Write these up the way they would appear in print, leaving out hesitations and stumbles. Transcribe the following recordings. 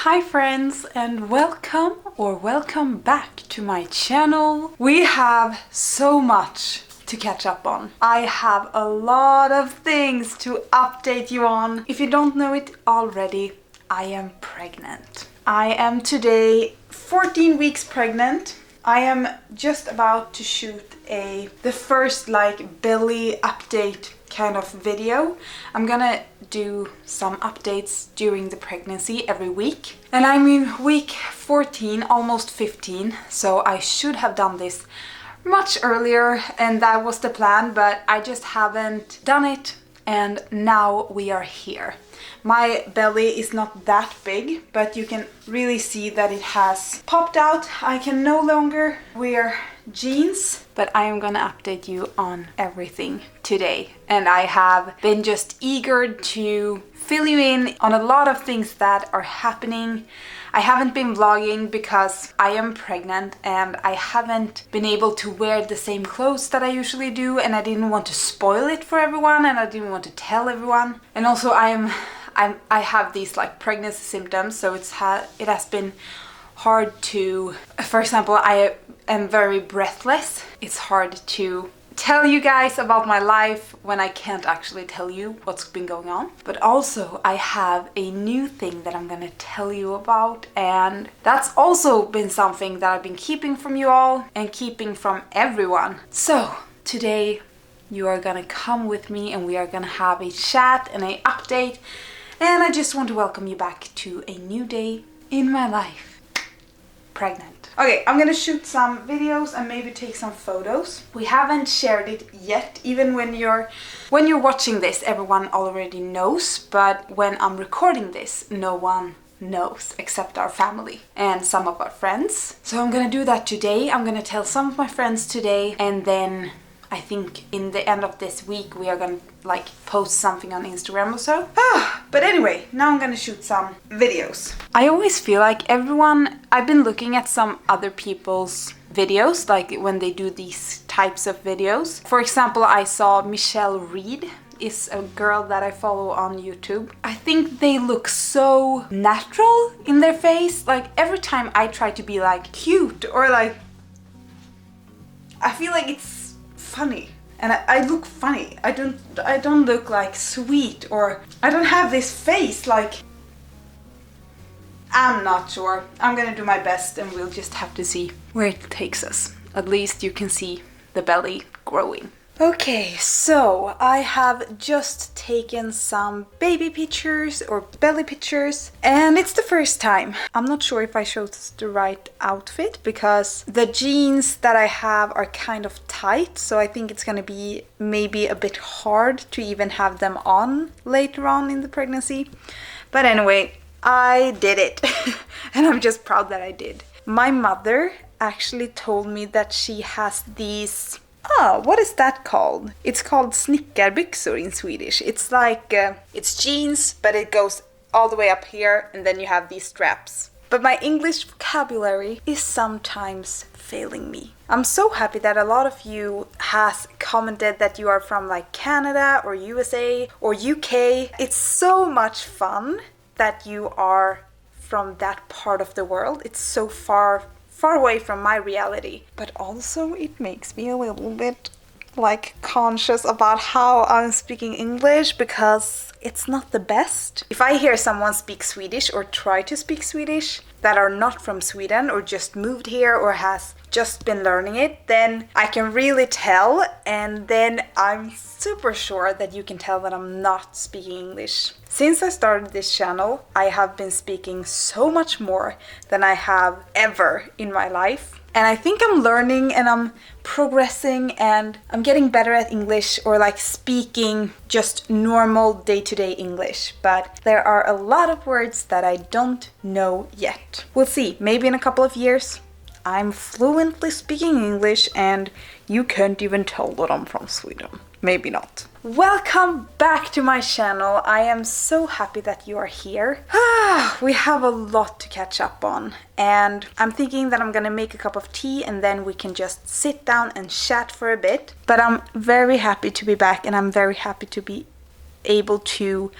Hi friends, and welcome back to my channel. We have so much to catch up on. I have a lot of things to update you on. If you don't know it already, I am pregnant. I am today 14 weeks pregnant. I am just about to shoot the first belly update kind of video. I'm gonna do some updates during the pregnancy every week. And I'm in week 14, almost 15, so I should have done this much earlier, and that was the plan, but I just haven't done it, and now we are here. My belly is not that big, but you can really see that it has popped out. I can no longer wear jeans, but I am gonna update you on everything today. And I have been just eager to fill you in on a lot of things that are happening. I haven't been vlogging because I am pregnant and I haven't been able to wear the same clothes that I usually do, and I didn't want to spoil it for everyone, and I didn't want to tell everyone. And also I have these pregnancy symptoms, so it has been hard to, for example, I am very breathless. It's hard to tell you guys about my life when I can't actually tell you what's been going on. But also I have a new thing that I'm gonna tell you about, and that's also been something that I've been keeping from you all and keeping from everyone. So today you are gonna come with me and we are gonna have a chat and an update, and I just want to welcome you back to a new day in my life. Pregnant. Okay, I'm gonna shoot some videos and maybe take some photos. We haven't shared it yet. Even when you're watching this, everyone already knows, but when I'm recording this, no one knows except our family and some of our friends. So I'm gonna do that today. I'm gonna tell some of my friends today, and then I think in the end of this week we are gonna post something on Instagram or so. But anyway, now I'm gonna shoot some videos. I always feel like I've been looking at some other people's videos, when they do these types of videos. For example, I saw Michelle Reed is a girl that I follow on YouTube. I think they look so natural in their face. Every time I try to be cute or I feel like it's funny, and I look funny. I don't look sweet, or I don't have this face I'm not sure. I'm gonna do my best and we'll just have to see where it takes us. At least you can see the belly growing. Okay, so I have just taken some baby pictures or belly pictures, and it's the first time. I'm not sure if I chose the right outfit because the jeans that I have are kind of tight, so I think it's gonna be maybe a bit hard to even have them on later on in the pregnancy. But anyway, I did it and I'm just proud that I did. My mother actually told me that she has these, what is that called? It's called snickarbyxor in Swedish. It's it's jeans, but it goes all the way up here, and then you have these straps. But my English vocabulary is sometimes failing me. I'm so happy that a lot of you has commented that you are from Canada or USA or UK. It's so much fun that you are from that part of the world. It's so far away from my reality, but also it makes me a little bit conscious about how I'm speaking English, because it's not the best. If I hear someone speak Swedish or try to speak Swedish that are not from Sweden or just moved here or has just been learning it, then I can really tell, and then I'm super sure that you can tell that I'm not speaking English. Since I started this channel, I have been speaking so much more than I have ever in my life. And I think I'm learning and I'm progressing and I'm getting better at English, or speaking just normal day-to-day English. But there are a lot of words that I don't know yet. We'll see, maybe in a couple of years I'm fluently speaking English and you can't even tell that I'm from Sweden. Maybe not. Welcome back to my channel. I am so happy that you are here. We have a lot to catch up on, and I'm thinking that I'm gonna make a cup of tea and then we can just sit down and chat for a bit. But I'm very happy to be back, and I'm very happy to be able to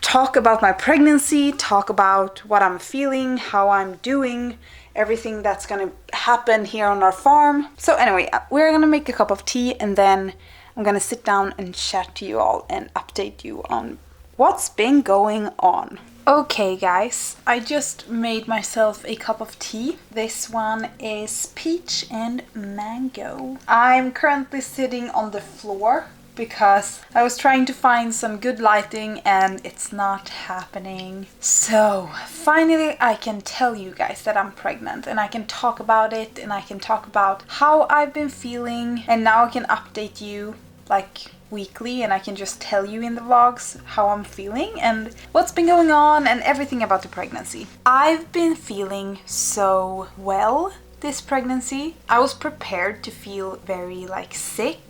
talk about my pregnancy, talk about what I'm feeling, how I'm doing, everything that's gonna happen here on our farm. So anyway, we're gonna make a cup of tea and then I'm gonna sit down and chat to you all and update you on what's been going on. Okay guys, I just made myself a cup of tea. This one is peach and mango. I'm currently sitting on the floor because I was trying to find some good lighting and it's not happening. So finally I can tell you guys that I'm pregnant and I can talk about it and I can talk about how I've been feeling, and now I can update you like weekly and I can just tell you in the vlogs how I'm feeling and what's been going on and everything about the pregnancy. I've been feeling so well this pregnancy. I was prepared to feel very like sick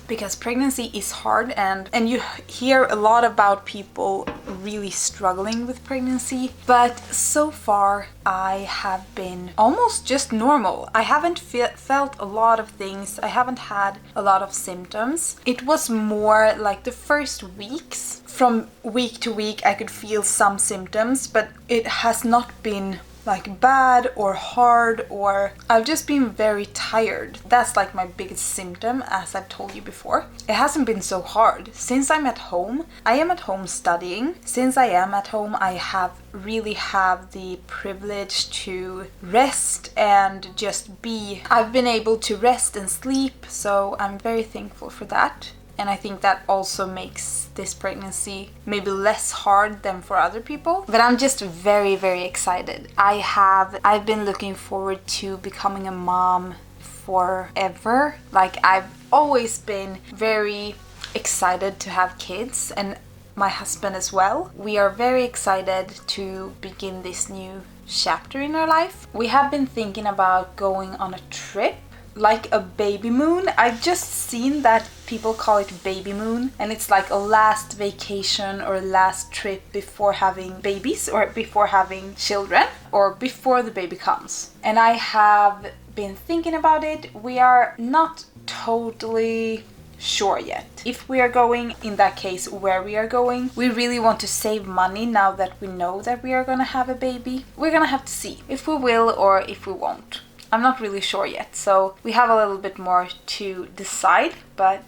because pregnancy is hard and you hear a lot about people really struggling with pregnancy, but so far I have been almost just normal. I haven't felt a lot of things. I haven't had a lot of symptoms. It was more like the first weeks. From week to week I could feel some symptoms, but it has not been like bad or hard, or I've just been very tired. That's like my biggest symptom, as I've told you before. It hasn't been so hard. Since I'm at home, I am at home studying. Since I am at home, I really have the privilege to rest and just be. I've been able to rest and sleep, so I'm very thankful for that. And I think that also makes this pregnancy maybe less hard than for other people. But I'm just very, very excited. I've been looking forward to becoming a mom forever. Like, I've always been very excited to have kids, and my husband as well. We are very excited to begin this new chapter in our life. We have been thinking about going on a trip, like a baby moon. I've just seen that people call it baby moon, and it's like a last vacation or last trip before having babies or before having children or before the baby comes. And I have been thinking about it. We are not totally sure yet if we are going. In that case, where we are going, we really want to save money now that we know that we are gonna have a baby. We're gonna have to see if we will or if we won't. I'm not really sure yet, so we have a little bit more to decide, but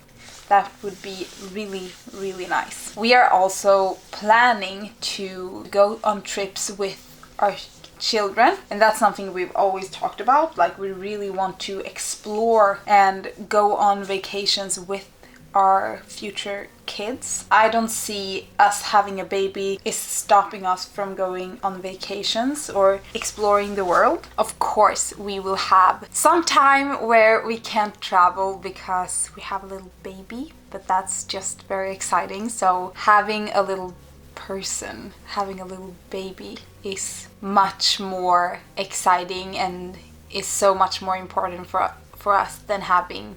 that would be really, really nice. We are also planning to go on trips with our children, and that's something we've always talked about. Like, we really want to explore and go on vacations with our future kids. I don't see us having a baby is stopping us from going on vacations or exploring the world. Of course, we will have some time where we can't travel because we have a little baby, but that's just very exciting. So having a little person, having a little baby is much more exciting and is so much more important for us than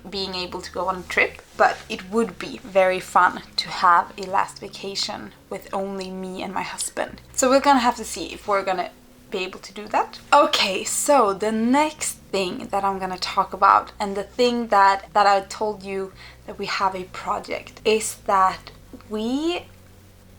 being able to go on a trip. But it would be very fun to have a last vacation with only me and my husband. So we're gonna have to see if we're gonna be able to do that. Okay, so the next thing that I'm gonna talk about, and the thing that I told you that we have a project, is that we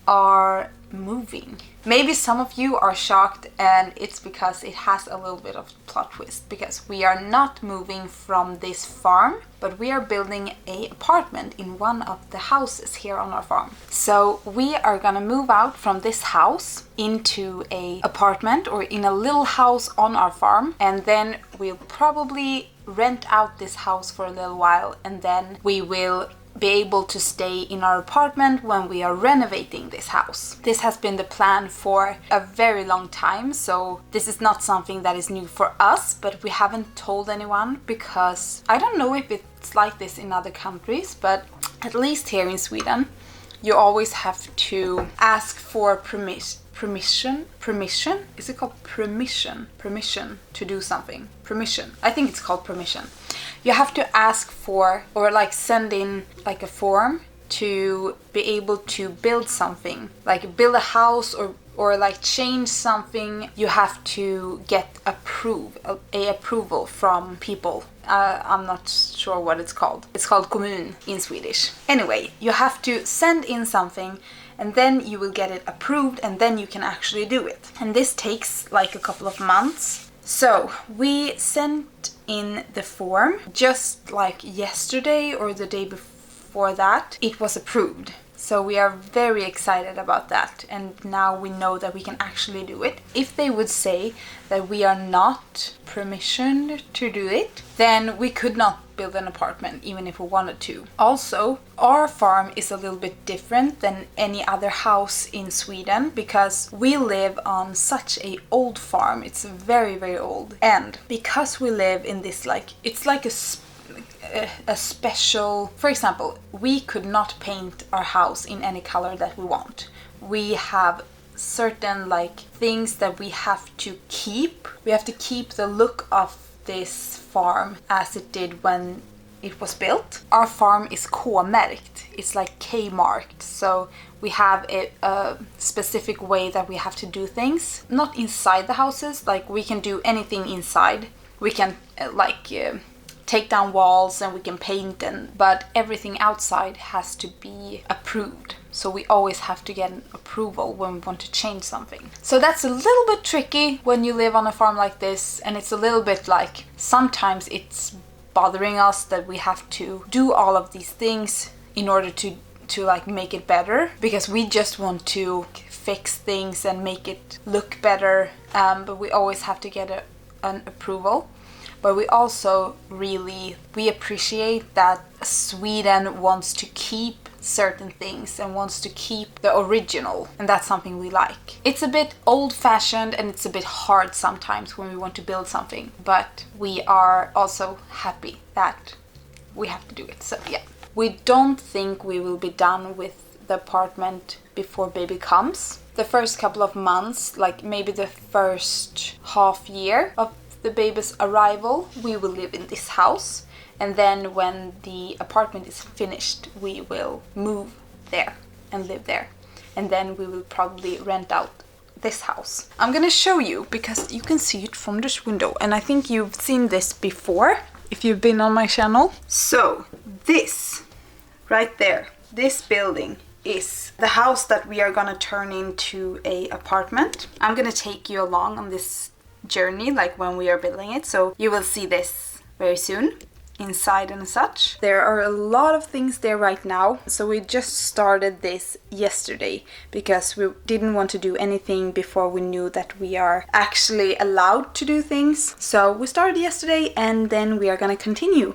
are moving. Maybe some of you are shocked, and it's because it has a little bit of plot twist, because we are not moving from this farm, but we are building an apartment in one of the houses here on our farm. So we are gonna move out from this house into an apartment or in a little house on our farm, and then we'll probably rent out this house for a little while, and then we will be able to stay in our apartment when we are renovating this house. This has been the plan for a very long time, so this is not something that is new for us, but we haven't told anyone because I don't know if it's like this in other countries, but at least here in Sweden, you always have to ask for permission. Is it called permission to do something? Permission. I think it's called permission. You have to ask for, or like send in like a form to be able to build something, like build a house or like change something. You have to get approval from people. I'm not sure what it's called. It's called kommun in Swedish. Anyway, you have to send in something, and then you will get it approved, and then you can actually do it. And this takes like a couple of months. So we sent in the form just like yesterday or the day before that. It was approved. So we are very excited about that, and now we know that we can actually do it. If they would say that we are not permissioned to do it, then we could not build an apartment even if we wanted to. Also, our farm is a little bit different than any other house in Sweden because we live on such a old farm. It's very, very old. And because we live in this it's like a special, for example, we could not paint our house in any color that we want. We have certain things that we have to keep. We have to keep the look of this farm as it did when it was built. Our farm is K-marked. It's like K-marked. So we have a specific way that we have to do things. Not inside the houses, we can do anything inside. We can take down walls and we can paint, but everything outside has to be approved. So we always have to get an approval when we want to change something. So that's a little bit tricky when you live on a farm like this, and it's a little bit sometimes it's bothering us that we have to do all of these things in order to make it better, because we just want to fix things and make it look better, but we always have to get an approval. But we also we appreciate that Sweden wants to keep certain things and wants to keep the original, and that's something we like. It's a bit old-fashioned and it's a bit hard sometimes when we want to build something, but we are also happy that we have to do it. So yeah, we don't think we will be done with the apartment before baby comes. The first couple of months, maybe the first half year of the baby's arrival, we will live in this house, and then when the apartment is finished we will move there and live there, and then we will probably rent out this house. I'm gonna show you because you can see it from this window, and I think you've seen this before if you've been on my channel. So this right there, this building is the house that we are gonna turn into a apartment. I'm gonna take you along on this journey when we are building it, so you will see this very soon inside and such. There are a lot of things there right now, so we just started this yesterday because we didn't want to do anything before we knew that we are actually allowed to do things. So we started yesterday, and then we are gonna continue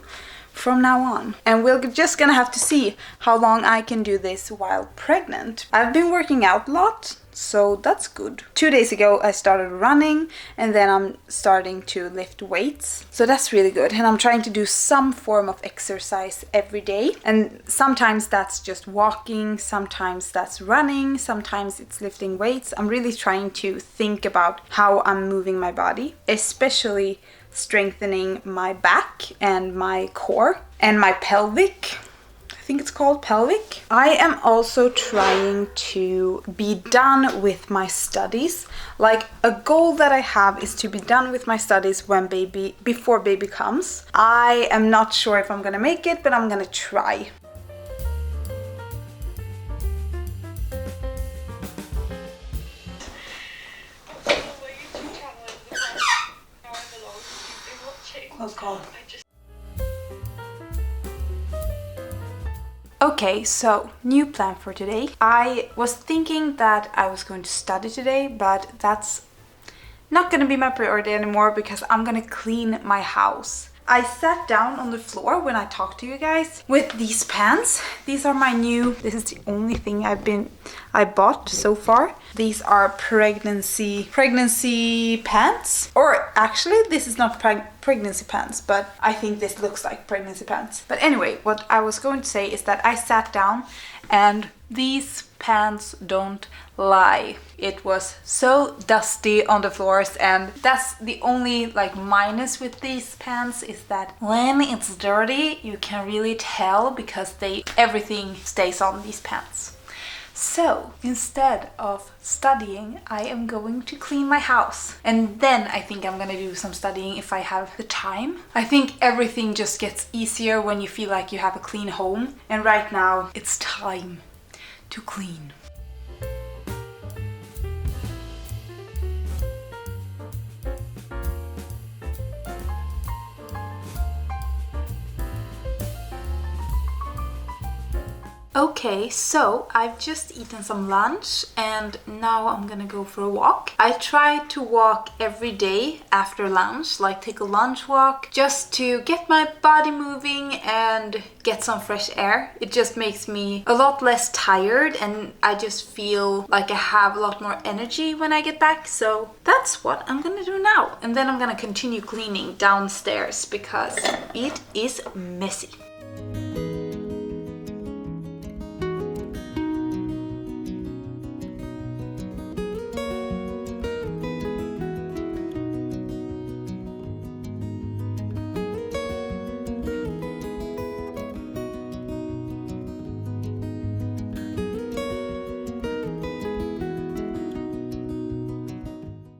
from now on, and we're just gonna have to see how long I can do this while pregnant. I've been working out a lot, so that's good. 2 days ago I started running, and then I'm starting to lift weights, so that's really good. And I'm trying to do some form of exercise every day, and sometimes that's just walking, sometimes that's running, sometimes it's lifting weights. I'm really trying to think about how I'm moving my body, especially strengthening my back and my core and my pelvic. I think it's called pelvic. I am also trying to be done with my studies. A goal that I have is to be done with my studies before baby comes. I am not sure if I'm gonna make it, but I'm gonna try. Okay, so new plan for today. I was thinking that I was going to study today, but that's not gonna be my priority anymore because I'm gonna clean my house. I sat down on the floor when I talked to you guys with these pants. These are my new, this is the only thing I bought so far. These are pregnancy pants. Or actually, this is not pregnancy pants, but I think this looks like pregnancy pants. But anyway, what I was going to say is that I sat down and these pants don't lie. It was so dusty on the floors, and that's the only minus with these pants, is that when it's dirty you can really tell because everything stays on these pants. So instead of studying, I am going to clean my house, and then I think I'm gonna do some studying if I have the time. I think everything just gets easier when you feel like you have a clean home, and right now it's time to clean. Okay, so I've just eaten some lunch and now I'm gonna go for a walk. I try to walk every day after lunch, like take a lunch walk, just to get my body moving and get some fresh air. It just makes me a lot less tired and I just feel like I have a lot more energy when I get back. So that's what I'm gonna do now. And then I'm gonna continue cleaning downstairs because it is messy.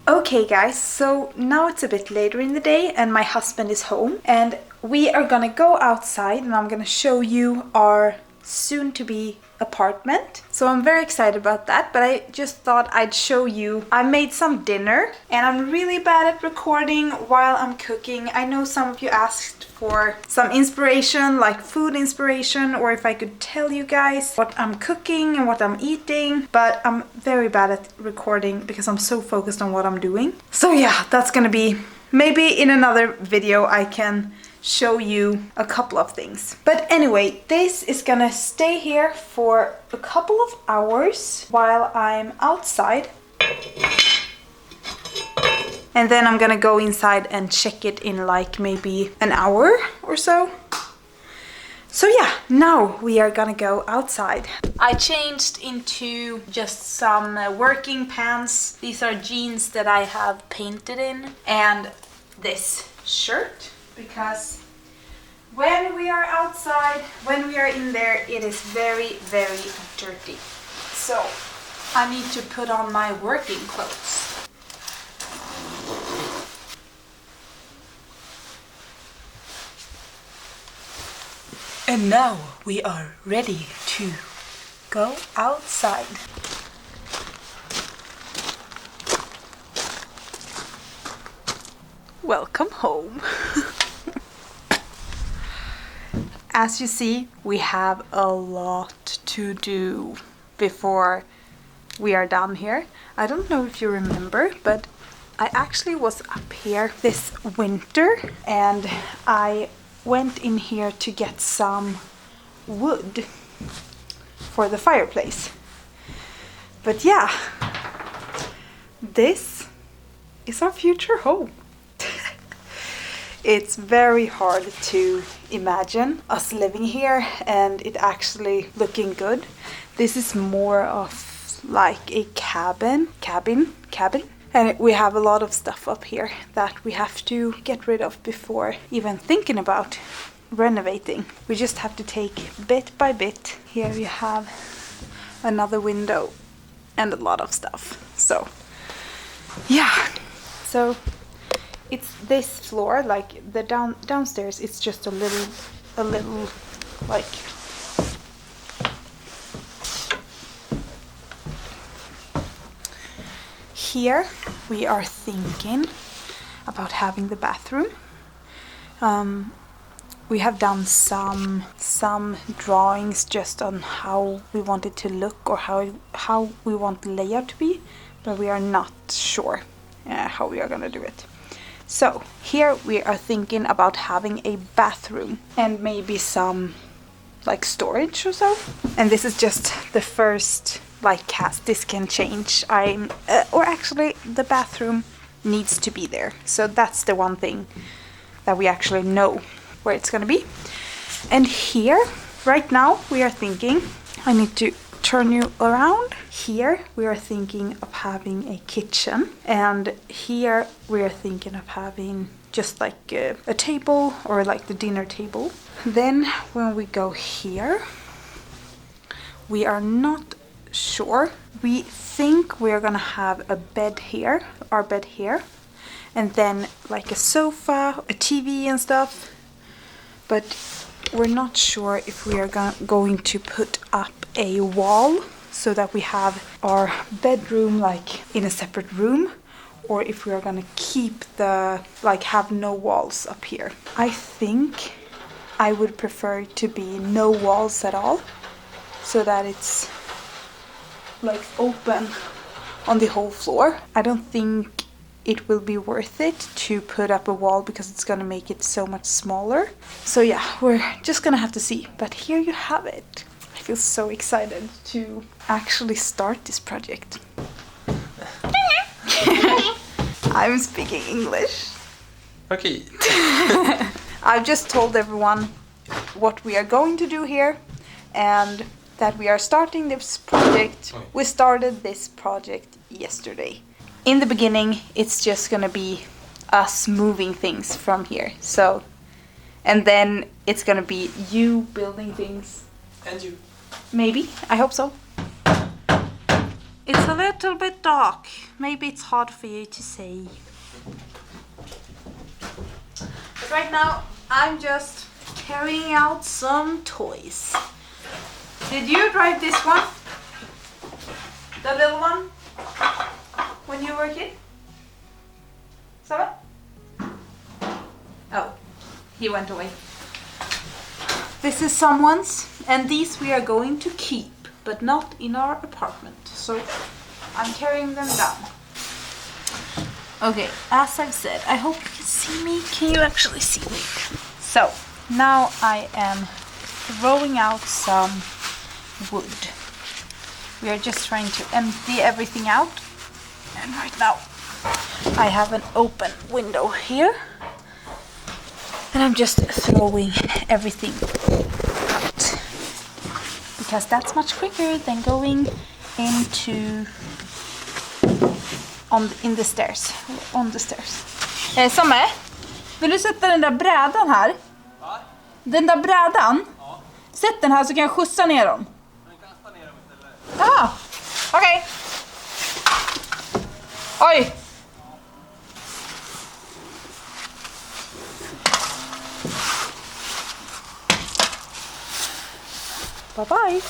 Okay guys, so now it's a bit later in the day and my husband is home and we are gonna go outside and I'm gonna show you our soon-to-be apartment. So I'm very excited about that, but I just thought I'd show you. I made some dinner and I'm really bad at recording while I'm cooking. I know some of you asked for some inspiration, like food inspiration, or if I could tell you guys what I'm cooking and what I'm eating, but I'm very bad at recording because I'm so focused on what I'm doing. So yeah, that's gonna be, maybe in another video I can show you a couple of things. But anyway, this is gonna stay here for a couple of hours while I'm outside. And then I'm gonna go inside and check it in like maybe an hour or so. So yeah, now we are gonna go outside. I changed into just some working pants. These are jeans that I have painted in, and this shirt, because when we are outside, when we are in there, it is very, very dirty. So I need to put on my working clothes. And now we are ready to go outside. Welcome home. As you see, we have a lot to do before we are done here. I don't know if you remember, but I actually was up here this winter and I went in here to get some wood for the fireplace. But yeah, this is our future home. It's very hard to imagine us living here and it actually looking good. This is more of like a cabin. And we have a lot of stuff up here that we have to get rid of before even thinking about renovating. We just have to take bit by bit. Here you have another window and a lot of stuff. So yeah, so it's this floor, like the downstairs, it's just a little like here we are thinking about having the bathroom. We have done some drawings just on how we want it to look or how we want the layout to be, but we are not sure how we are gonna do it. So here we are thinking about having a bathroom and maybe some like storage or so. And this is just the first like cast. This can change. Or actually the bathroom needs to be there. So that's the one thing that we actually know where it's gonna be. And here right now we are thinking, I need to turn you around. Here we are thinking of having a kitchen, and here we are thinking of having just like a table or like the dinner table. Then when we go here, we are not sure. We think we're gonna have a bed here, our bed here, and then like a sofa, a TV and stuff, but we're not sure if we are going to put up a wall so that we have our bedroom like in a separate room, or if we are gonna keep the like have no walls up here. I think I would prefer it to be no walls at all, so that it's like open on the whole floor. I don't think it will be worth it to put up a wall because it's gonna make it so much smaller. So yeah, we're just gonna have to see. But here you have it. I feel so excited to actually start this project. I'm speaking English. Okay. I've just told everyone what we are going to do here and that we are starting this project. We started this project yesterday. In the beginning, it's just gonna be us moving things from here. So, and then it's gonna be you building things. And you. Maybe, I hope so. It's a little bit dark. Maybe it's hard for you to see. But right now, I'm just carrying out some toys. Did you drive this one? The little one? When you were a kid? Sarah? Oh, he went away. This is someone's, and these we are going to keep, but not in our apartment. So I'm carrying them down. Okay, as I've said, I hope you can see me. Can you actually see me? So now I am throwing out some wood. We are just trying to empty everything out. And right now I have an open window here. And I'm just throwing everything out. Because that's much quicker than going into in the stairs. On the stairs. Samme, vill du sätta den där brädan här? Va? Den där brädan? Ja. Sätt den här så kan jag skjutsa ner dem. Men kasta ner dem istället. Jaha, okej. Oj! Bye bye.